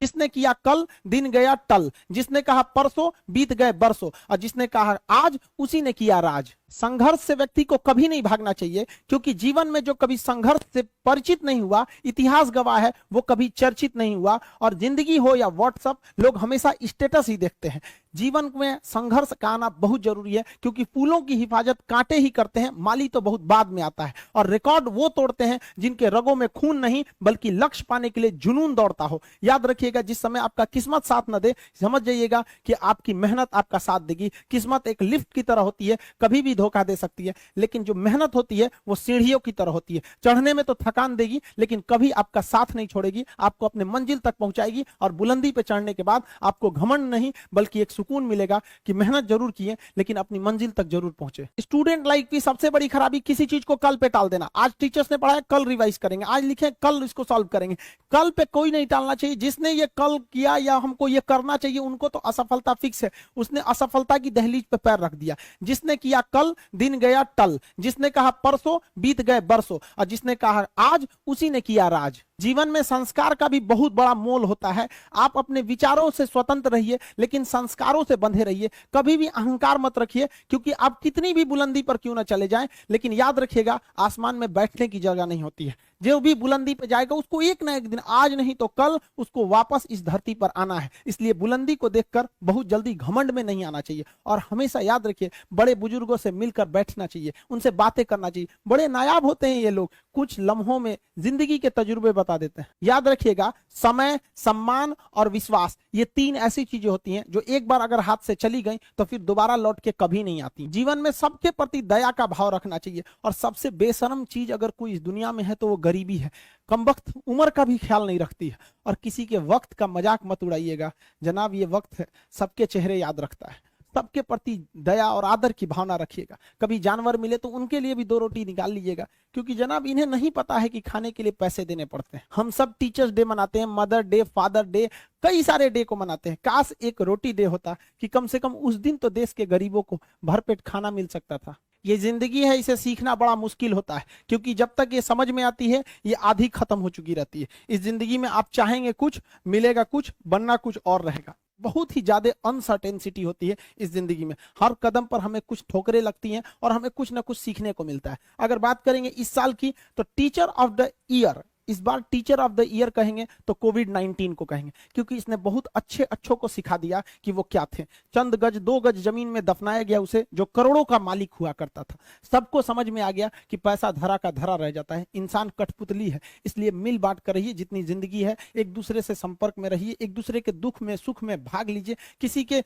जिसने किया कल दिन गया टल, जिसने कहा परसों बीत गए बरसों, और जिसने कहा आज उसी ने किया राज। संघर्ष से व्यक्ति को कभी नहीं भागना चाहिए, क्योंकि जीवन में जो कभी संघर्ष से परिचित नहीं हुआ, इतिहास गवाह है, वो कभी चर्चित नहीं हुआ। और जिंदगी हो या व्हाट्सएप, लोग हमेशा स्टेटस ही देखते हैं। जीवन में संघर्ष का आना बहुत जरूरी है, क्योंकि फूलों की हिफाजत कांटे ही करते हैं, माली तो बहुत बाद में आता है। और रिकॉर्ड वो तोड़ते हैं जिनके रगों में खून नहीं बल्कि लक्ष्य पाने के लिए जुनून दौड़ता हो। याद रखिएगा, जिस समय आपका किस्मत साथ न दे, समझ जाइएगा कि आपकी मेहनत आपका साथ देगी। किस्मत एक लिफ्ट की तरह होती है, कभी भी धोखा दे सकती है, लेकिन जो मेहनत होती है वो सीढ़ियों की तरह होती है। चढ़ने में तो थकान देगी, लेकिन कभी आपका साथ नहीं छोड़ेगी, आपको अपने मंजिल तक पहुंचाएगी। और बुलंदी पे चढ़ने के बाद आपको घमंड नहीं बल्कि एक सुकून मिलेगा कि मेहनत जरूर किए, लेकिन अपनी मंजिल तक जरूर पहुंचे। स्टूडेंट लाइफ की सबसे बड़ी खराबी किसी चीज को कल पे टाल देना। आज टीचर्स ने पढ़ाया, कल रिवाइज करेंगे, आज लिखे कल इसको सॉल्व करेंगे। कल पे कोई नहीं टालना चाहिए। जिसने ये कल किया या हमको ये करना चाहिए, उनको तो असफलता फिक्स है, उसने असफलता की दहलीज पे पैर रख दिया। जिसने किया कल दिन गया टल, जिसने कहा परसों बीत गए बरसों, और जिसने कहा आज उसी ने किया राज। जीवन में संस्कार का भी बहुत बड़ा मोल होता है। आप अपने विचारों से स्वतंत्र रहिए, लेकिन संस्कारों से बंधे रहिए। कभी भी अहंकार मत रखिए, क्योंकि आप कितनी भी बुलंदी पर क्यों ना चले जाएं, लेकिन याद रखिएगा, आसमान में बैठने की जगह नहीं होती है। जो भी बुलंदी पे जाएगा, उसको एक ना एक दिन, आज नहीं तो कल, उसको वापस इस धरती पर आना है। इसलिए बुलंदी को देखकर बहुत जल्दी घमंड में नहीं आना चाहिए। और हमेशा याद रखिए, बड़े बुजुर्गों से मिलकर बैठना चाहिए, उनसे बातें करना चाहिए। बड़े नायाब होते हैं ये लोग, कुछ लम्हों में जिंदगी के तजुर्बे बता देते हैं। याद रखिएगा, समय, सम्मान और विश्वास, ये तीन ऐसी चीजें होती हैं जो एक बार अगर हाथ से चली गई तो फिर दोबारा लौट के कभी नहीं आती। जीवन में सबके प्रति दया का भाव रखना चाहिए। और सबसे बेशर्म चीज अगर कोई इस दुनिया में है तो वो गरीबी है। कमबख्त उम्र का भी ख्याल नहीं रखती है। और किसी के वक्त का मजाक मत उड़ाइएगा जनाब, ये वक्त है, सबके चेहरे याद रखता है। सबके प्रति दया और आदर की भावना रखिएगा। कभी जानवर मिले तो उनके लिए भी दो रोटी निकाल लीजिएगा, क्योंकि जनाब इन्हें नहीं पता है कि खाने के लिए पैसे देने पड़ते हैं। हम सब टीचर्स डे मनाते हैं, मदर डे, फादर डे, कई सारे डे को मनाते हैं। काश एक रोटी डे होता कि कम से कम उस दिन तो देश के गरीबों को भरपेट खाना मिल सकता था। ये जिंदगी है, इसे सीखना बड़ा मुश्किल होता है, क्योंकि जब तक ये समझ में आती है ये आधी खत्म हो चुकी रहती है। इस जिंदगी में आप चाहेंगे कुछ, मिलेगा कुछ, बनना कुछ और रहेगा। बहुत ही ज्यादा अनसर्टेनिटी होती है इस जिंदगी में। हर कदम पर हमें कुछ ठोकरें लगती हैं और हमें कुछ ना कुछ सीखने को मिलता है। अगर बात करेंगे इस साल की, तो टीचर ऑफ द ईयर, इस बार टीचर ऑफ द ईयर कहेंगे तो कोविड-19 को कहेंगे, क्योंकि इसने बहुत अच्छों को सिखा दिया कि वो क्या थे। चंद गज, 2 गज जमीन में दफनाया गया उसे, जो करोड़ों का मालिक हुआ करता था। सबको समझ में आ गया कि पैसा धरा का धरा रह जाता है, इंसान कठपुतली है। इसलिए मिल बांट कर रहिए, जितनी जिंदगी है एक दूसरे से संपर्क में रहिए, एक दूसरे के दुख में सुख में भाग लीजिए। किसी के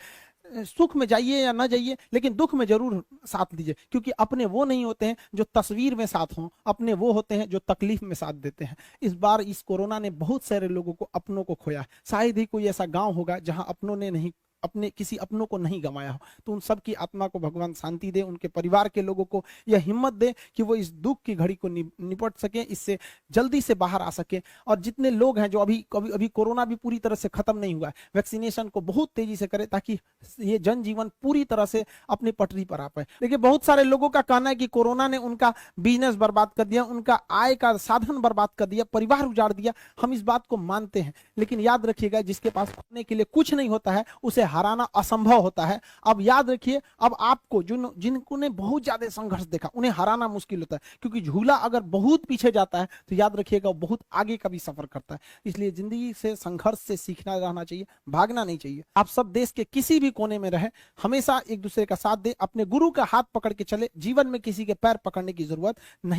सुख में जाइए या ना जाइए, लेकिन दुख में जरूर साथ दीजिए, क्योंकि अपने वो नहीं होते हैं जो तस्वीर में साथ हों, अपने वो होते हैं जो तकलीफ में साथ देते हैं। इस बार इस कोरोना ने बहुत सारे लोगों को, अपनों को खोया। शायद ही कोई ऐसा गांव होगा जहां अपनों ने नहीं, अपने किसी अपनों को नहीं गंवाया हो। तो उन सब की आत्मा को भगवान शांति दे, उनके परिवार के लोगों को यह हिम्मत दे कि वो इस दुख की घड़ी को निपट सके, इससे जल्दी से बाहर आ सके। और जितने लोग हैं जो अभी कोरोना भी पूरी तरह से खत्म नहीं हुआ है, वैक्सीनेशन को बहुत तेजी से करें, ताकि ये जनजीवन पूरी तरह से अपनी पटरी पर आ पाए। देखिए, बहुत सारे लोगों का कहना है कि कोरोना ने उनका बिजनेस बर्बाद कर दिया, उनका आय का साधन बर्बाद कर दिया, परिवार उजाड़ दिया। हम इस बात को मानते हैं, लेकिन याद रखिएगा, जिसके पास खाने के लिए कुछ नहीं होता है उसे हराना असंभव होता है। अब याद रखिए, अब आपको जिनको ने बहुत ज्यादा संघर्ष देखा, उन्हें हराना मुश्किल होता है, क्योंकि झूला अगर बहुत पीछे जाता है तो याद रखिएगा वो बहुत आगे का भी सफर करता है। इसलिए जिंदगी से, संघर्ष से सीखना रहना चाहिए, भागना नहीं चाहिए। आप सब देश के किसी भी कोने में रहे, हमेशा एक दूसरे का साथ दे, अपने गुरु का हाथ पकड़ के चले। जीवन में किसी के पैर पकड़ने की जरूरत नहीं।